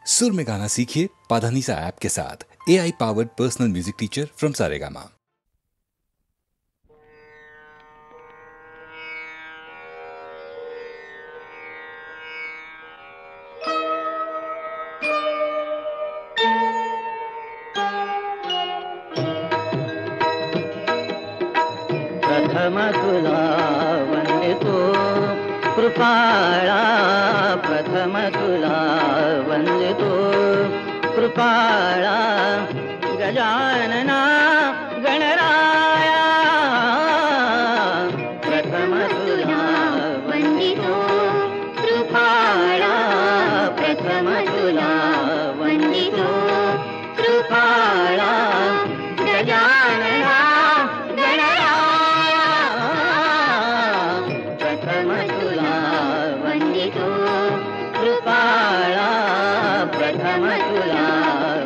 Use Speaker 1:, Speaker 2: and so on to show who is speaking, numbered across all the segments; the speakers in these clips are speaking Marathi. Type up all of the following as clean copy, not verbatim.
Speaker 1: सुर में गाना सीखिए पाधानीसा ऐप के साथ। AI powered personal music teacher from Saregama.
Speaker 2: प्रथम तुला वंदितो कृपाळा, प्रथम तुला वंदितो कृपाळा, गजानना गणराया, प्रथम तुला वंदितो कृपाळा, प्रथम तुला वंदितो कृपाळा, गजानना कृपाळा, प्रथम तुला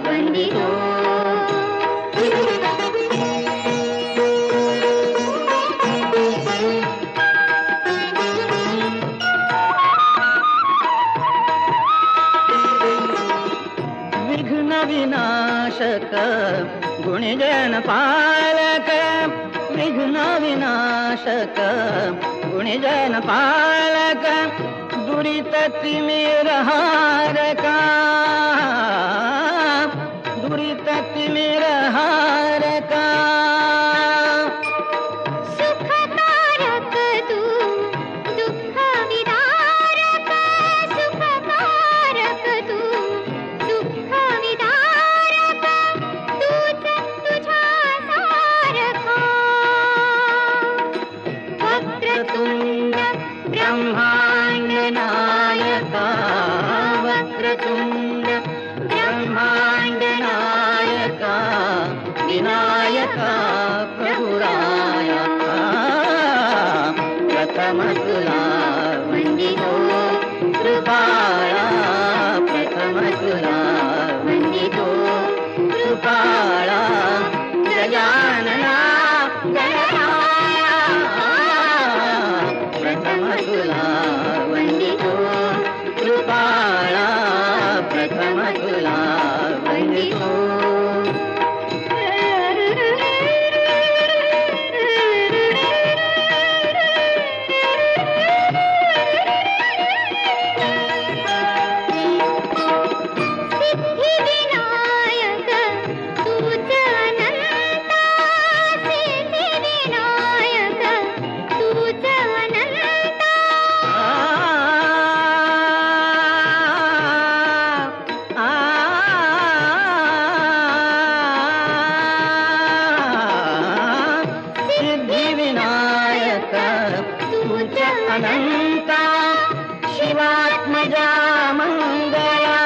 Speaker 2: वंदितो। विघ्न विनाशक गुणजन पालक, विघ्न विनाशक गुणजन पालक, दुरित तिमिर हारका, दुरित तिमिर हारका,
Speaker 3: सुखकारक तू दुःख विदारक, सुखकारक तू दुःख विदारक, तूच तुझ्या सारखा, वक्रतुंड ब्रह्मांड नायका, वक्रतुंड ब्रह्मांड नायका, विनायका प्रभुराया, प्रथम तुला वंदितो कृपाळा, प्रथम तुला वंदितो कृपाळा, गजानना गणराया, प्रथम तुला वंदितो कृपाळा, प्रथम तुला वंदितो। सिद्धिविनायक तूच अनंता, सिद्धिविनायक तूच अनंता, सिद्धिविनायक तूच अनंता, शिवात्मजा मंगला,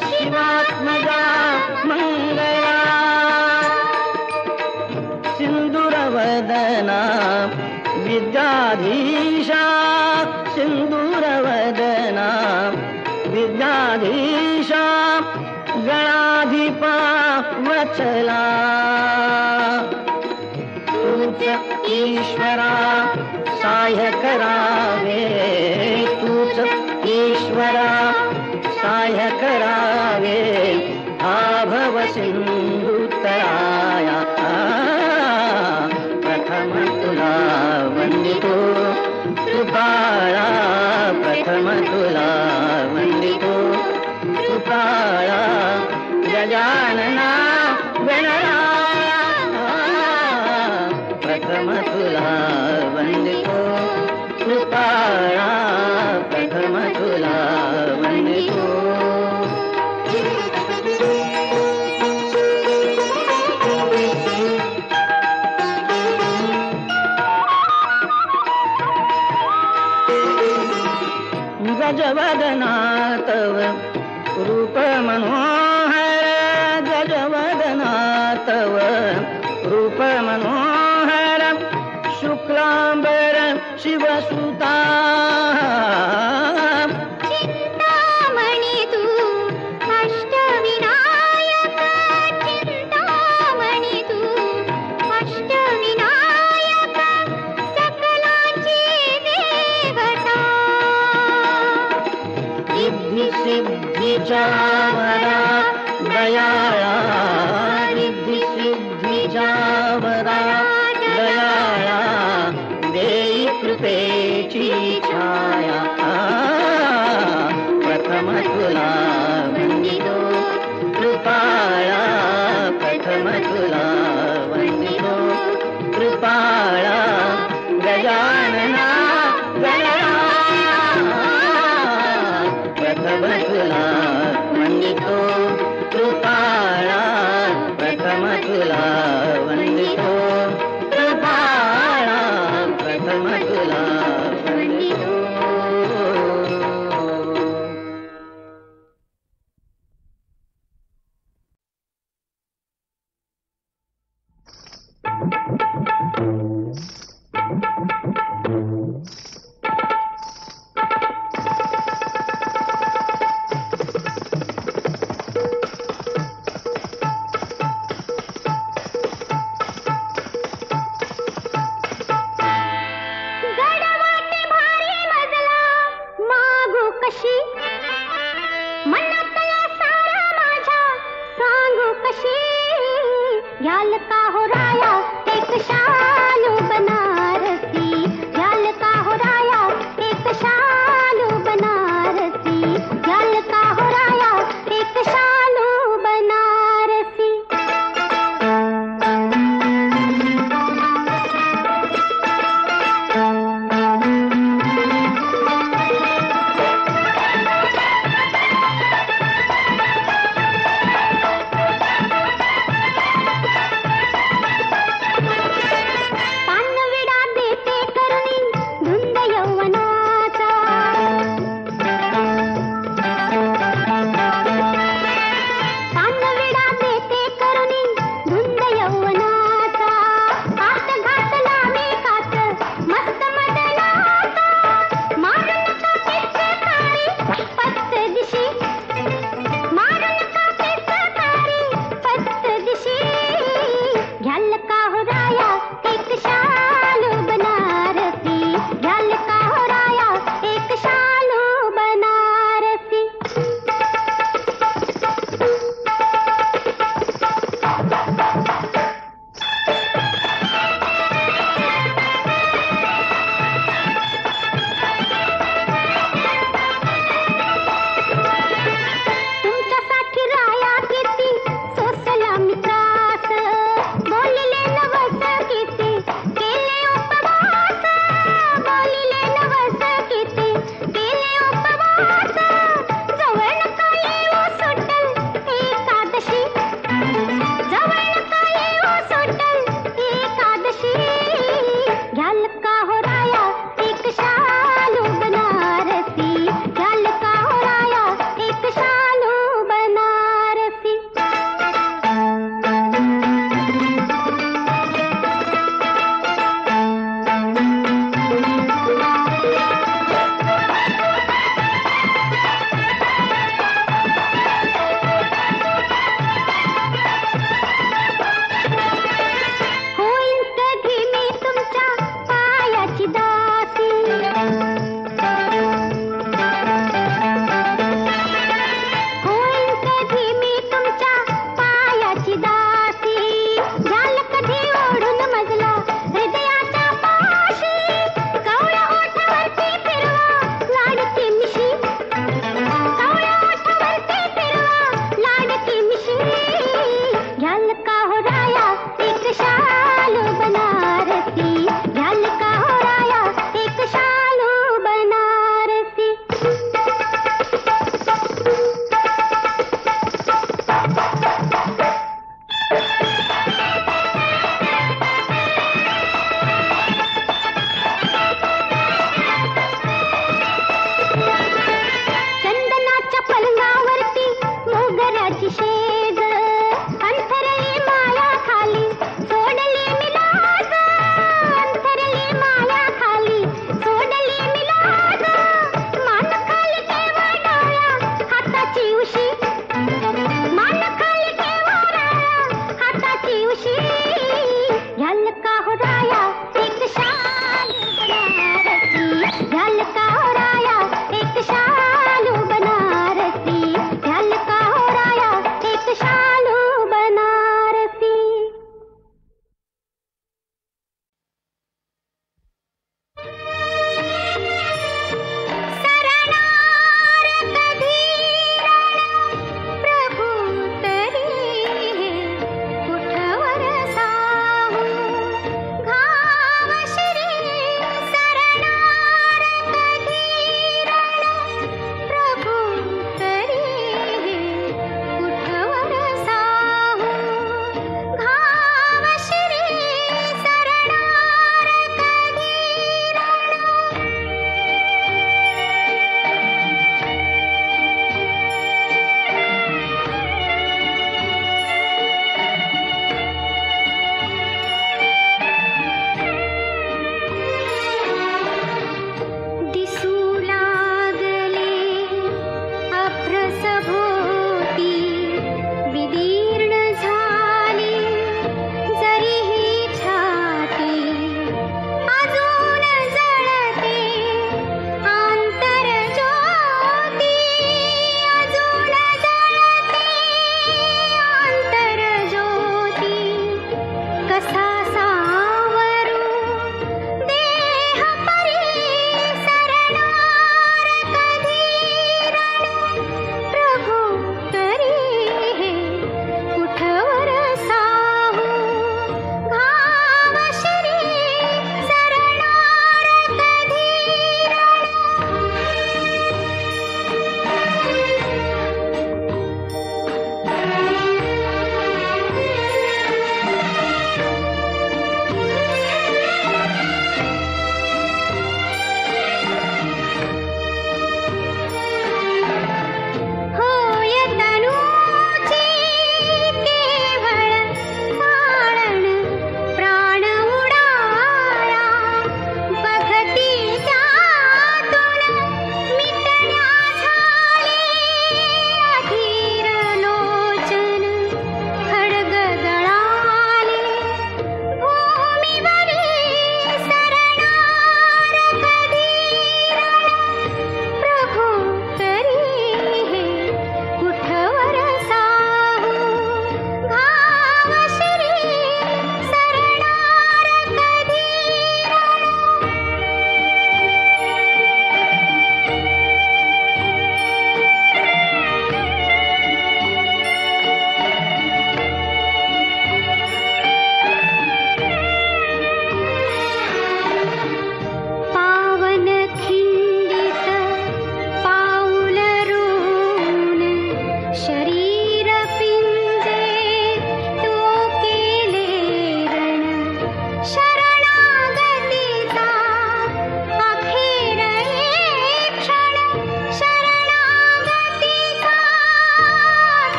Speaker 3: शिवात्मजा मंगला, सिंदूरवदना विद्याधीशा, सिंदूरवदना विद्याधीशा, गणाधिपा वत्सला, तूच ईश्वरा सहाय्य करावे, तूच ईश्वरा सहाय्य करावे, आभव सिंधुतराया, प्रथम तुला वंदितो कृपाळा, प्रथम तुला वंदितो कृपाळा, गजानना गणराया, प्रथम तुला वंदितो कृपाळा, प्रथम तुला वंदितो। गजवदना तव रूप मनोहर, गजवदना तव रूप मनोहर, शुक्लांबर शिवसुता, चिंतामणि तू अष्टविनायक, चिंतामणि तू अष्टविनायक, सकलांची देवता,
Speaker 2: रिद्धी सिद्धीच्या वरा दयाळा, रिद्धी सिद्धीच्या वरा दयाळा, देई कृपेची छाया. प्रथम तुला वंदितो कृपाळा, प्रथम तुला वंदितो कृपाळा, गजानना गणराया. प्रथम तुला वंदितो कृपाळा, प्रथम तुला वंदितो कृपाळा, प्रथम तुला वंदितो.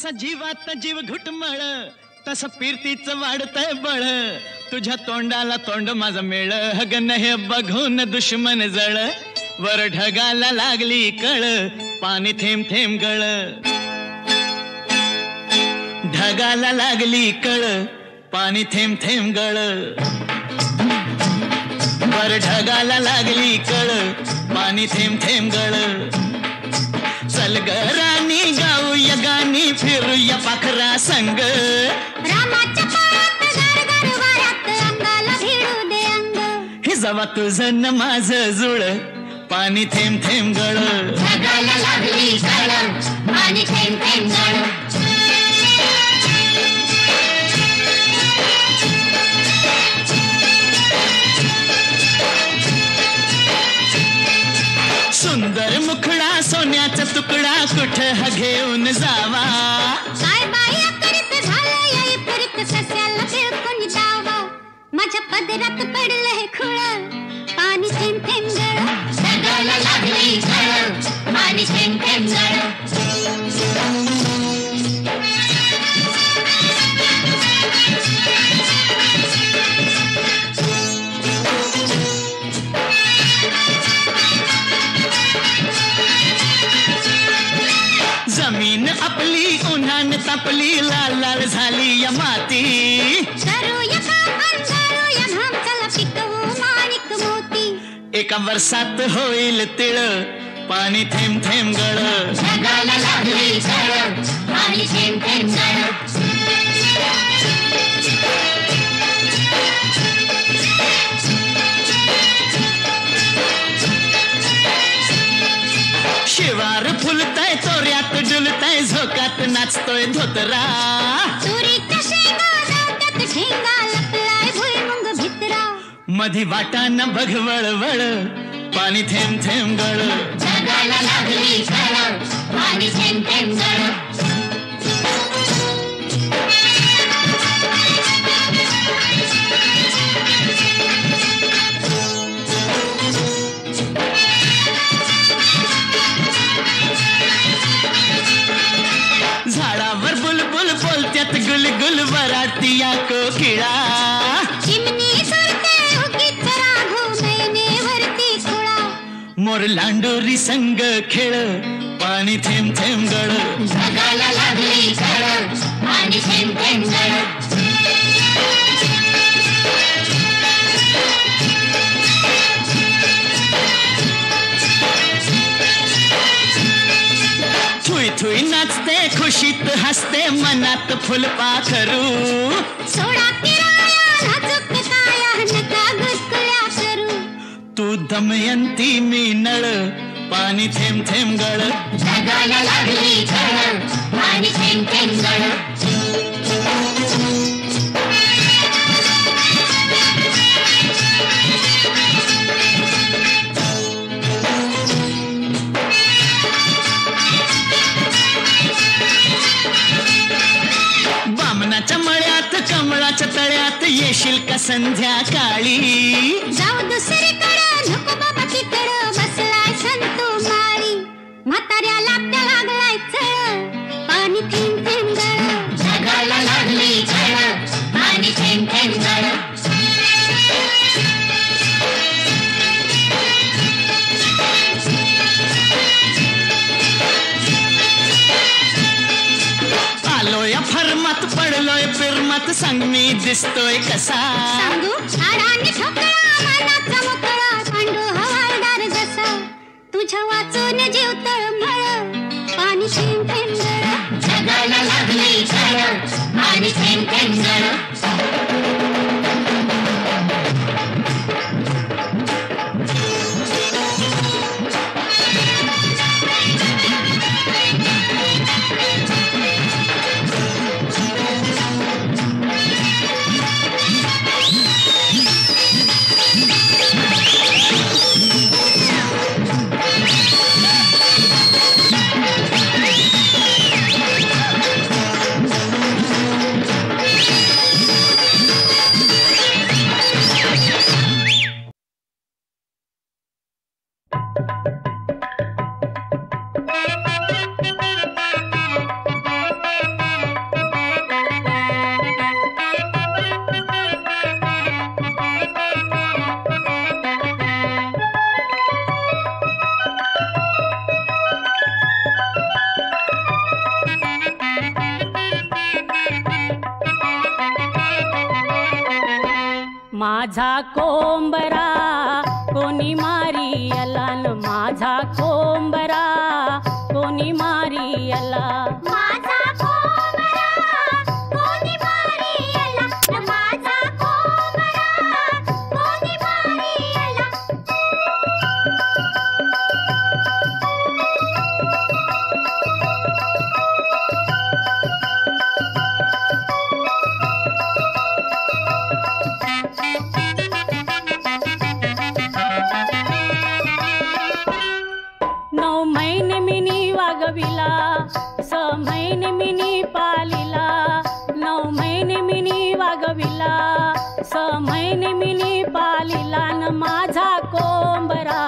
Speaker 4: जसा जीवात जीव घुटमळ तसं पिरतीचं वाढतंय बळ तुझ्या तोंडाला तोंड माझं मेळ हगन हे बघून दुश्मन जळ वर ढगाला लागली कळ पाणी थेंब थेंब गळ ढगाला लागली कळ पाणी थेंब थेंब गळ वर ढगाला लागली कळ पाणी थेंब थेंब गळ चल ग राणी गाऊया गाणी फिरूया पाखरा संग
Speaker 3: रामाच्या पायात गरगर वाऱ्यात अंगाला भिडू दे अंग
Speaker 4: हे जवा तुझं न माझं जुळ पाणी थेंब थेंब गळ
Speaker 3: ढगाला लागली कळ पाणी थेंब थेंब गळ
Speaker 4: सुंदर मुखडा सोन्याचा तुकडा कुठं हा घेऊन जावा
Speaker 3: काय बाई करीत झालं या इफरीत सस्याला बिळकून जावा माझ्या पदरात पडलं हे खुळ पाणी थेंब थेंब गळ ढगाला लागली कळ पाणी थेंब थेंब गळ
Speaker 4: जमीन आपली उन्हान तापली लाल लाल झाली या माती
Speaker 3: करूया काम अंधारूया भाम चला पिकवू माणिक मोती
Speaker 4: एका वर्षात होईल तिळ पाणी थेंब थेंब गळ
Speaker 3: ढगाला लागली कळ पाणी थेंब थेंब गळ
Speaker 4: शिवार फुलताय तोऱ्यात डुलताय झोकात नाचतोय धोतरा
Speaker 3: तुरीच्या शेंगा जात्यात ठेंगा लपलाय भुईमुंग भितरा
Speaker 4: मधी वाटाना बघ वळवळ पाणी थेंब थेंब गळ
Speaker 3: ढगाला लागली कळ पाणी थेंब थेंब गळ
Speaker 4: झाडावर बुलबुल बोलत्यात गुलगुल वराती या कोकिळा
Speaker 3: चिमणी सुरते उगीच राघू नयनेवरती खुळा
Speaker 4: मोर लांडोरी संग खेळ पाणी थेंब थेंब गळ
Speaker 3: ढगाला लागली कळ पाणी थेंब थेंब गळ
Speaker 4: थुई थुई नाचते खुशीत हसते मनात फुलपाखरू
Speaker 3: सोडा किराया नाजूक काया नका घुसकुल्या करू
Speaker 4: तू दमयंती मी नळ पाणी थेंब थेंब गळ
Speaker 3: ढगाला लागली कळ पाणी थेंब थेंब गळ
Speaker 4: बामनाच्या मळ्यात कमळाच्या तळ्यात येशील का संध्याकाळी
Speaker 3: जाऊ दुसरीकडं नको बाबा तिकडं बसलाय संतू माळी म्हाताऱ्याला त्या लागलाय चळ पाणी थेंब थेंब गळ ढगाला लागली कळ पाणी थेंब थेंब गळ
Speaker 4: आलोय फरमात पडलोय फिरमात सांग मी दिसतोय कसा
Speaker 3: सांगू हाडांनी ठोकळा मनाचा मोकळा पांडू हवालदार जसा तुझ्या वाचून जीव तळमळ पाणी थेंब थेंब गळ ढगाला लागली कळ पाणी थेंब थेंब गळ
Speaker 5: माझा कोंबरा कोणी मारी आला न माझा कोंबरा कोणी मारी आला
Speaker 3: माझा कोंबरा कोणी मारी आला न माझा कोंबरा कोणी मारी आला
Speaker 5: नऊ महिने मिनी वागविला 6 महिने मिनी पालिला 9 महिने मिनी वागविला 6 महिने मिनी पालिला न माझा कोंबरा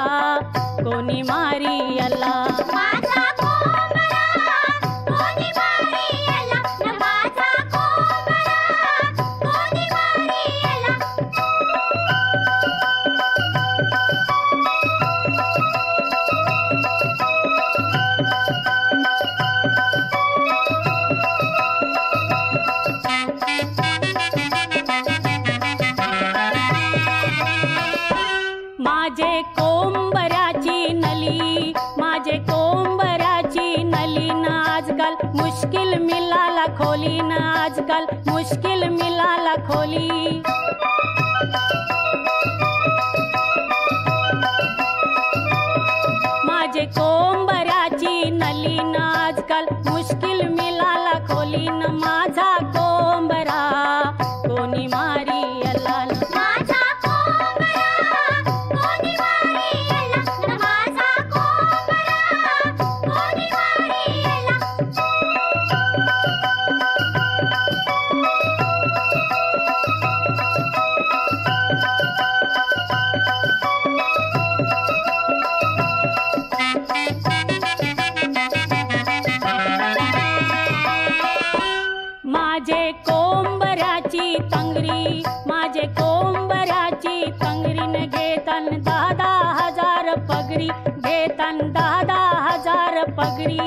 Speaker 5: कोणी मारी आला
Speaker 3: माझा कोंबरा कोणी मारी आला न माझा कोंबरा कोणी मारी आला
Speaker 5: माझे कोंबऱ्याची नली माझे कोंबऱ्याची नली ना आजकाल मुश्किल मिलाला खोली ना आजकाल मुश्किल मिलाला खोली माझे कोंबऱ्याची नली ना आजकाल मुश्किल मिलाला खोली न माझा कोंबरा कोणी मारी आला न
Speaker 3: माझा कोंबरा कोणी मारी आला न माझा कोंबरा कोणी मारी आला
Speaker 5: माझे कोंबऱ्याची तंगरी माझे कोंबऱ्याची तंगरी न घेतान 10,000 पगरी घेतान 10,000 पगरी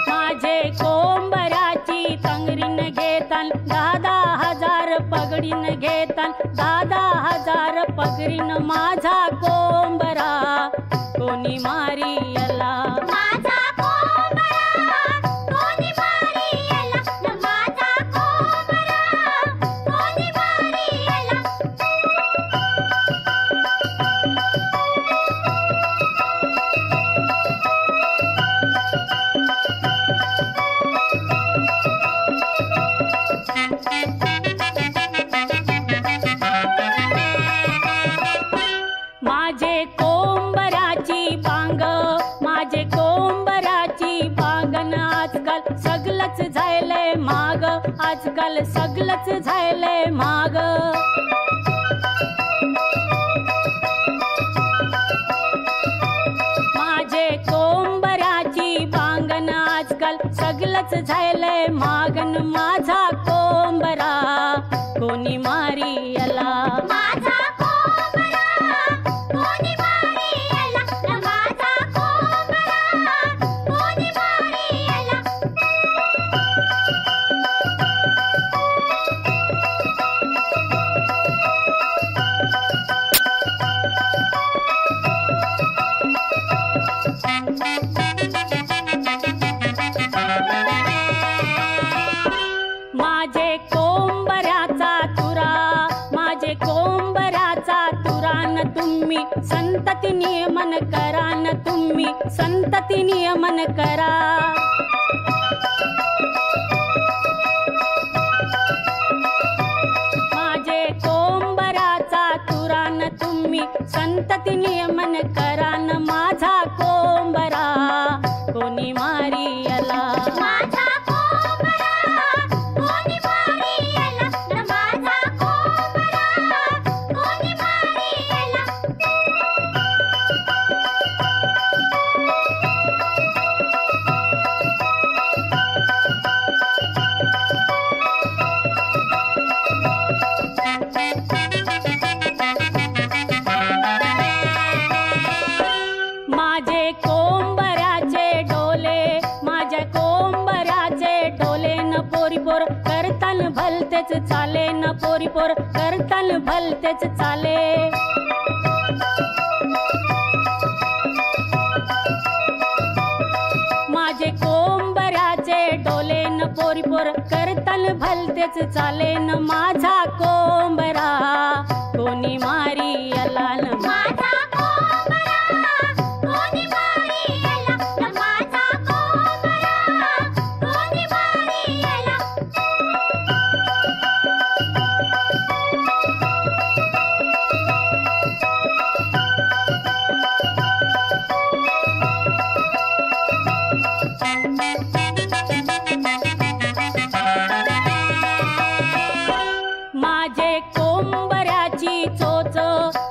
Speaker 5: माझे कोंबऱ्याची तंगरी न घेतान 10,000 पगडी न घेतान 10,000 पगरी न माझा कोंबरा कोणी मारी आला
Speaker 3: माझा कोंबरा कोणी मारी आला न माझा कोंबरा कोणी मारी आला
Speaker 5: माझे कोंबऱ्याची बांग माझे कोंबऱ्याची बांगन आजकाल सगळंच झालंय माग आजकाल सगळंच झालंय माग माझे कोंबऱ्याची बांगन आजकाल सगळंच झालंय मागन माझा कोंबरा कोणी मारी आला
Speaker 3: माझा कोंबरा कोणी मारी आला न माझा कोंबरा कोणी मारी आला
Speaker 5: माझे कोंबऱ्याचा तुरा माझे कोंबऱ्याचा तुरान तुम्ही संतती नियमन करा न तुम्ही संतती नियमन करा माझे कोंबऱ्याचा तुरान तुम्ही संतती नियमन करा न माझा कोंबरा कोणी मारी आला
Speaker 3: माझा कोंबरा कोणी मारी आला न माझा कोंबरा कोणी मारी आला
Speaker 5: माझे कोंबऱ्याचे डोले माझ्या कोंबऱ्याचे डोले न चाले न पोरी पोर करतल भलतेच चाले. माझे कोंबऱ्याचे डोले न पोरी पोर करतल भलतेच चाले न माझा कोंबरा कोणी मारी आला न माझा कोंबरा कोणी मारी आला न माझा कोंबरा कोणी मारी आला. माझे कोंबऱ्याची चोच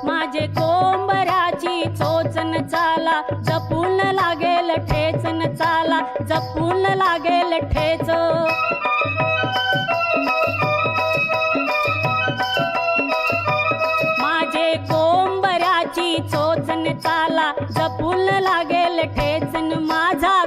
Speaker 5: माझे कोंबऱ्याची चोचन चाला जपून लागेल ठेचन चाला जपून लागेल ठेच. माझे कोंबऱ्याची चोचन चाला जपून लागेल ठेचन माझा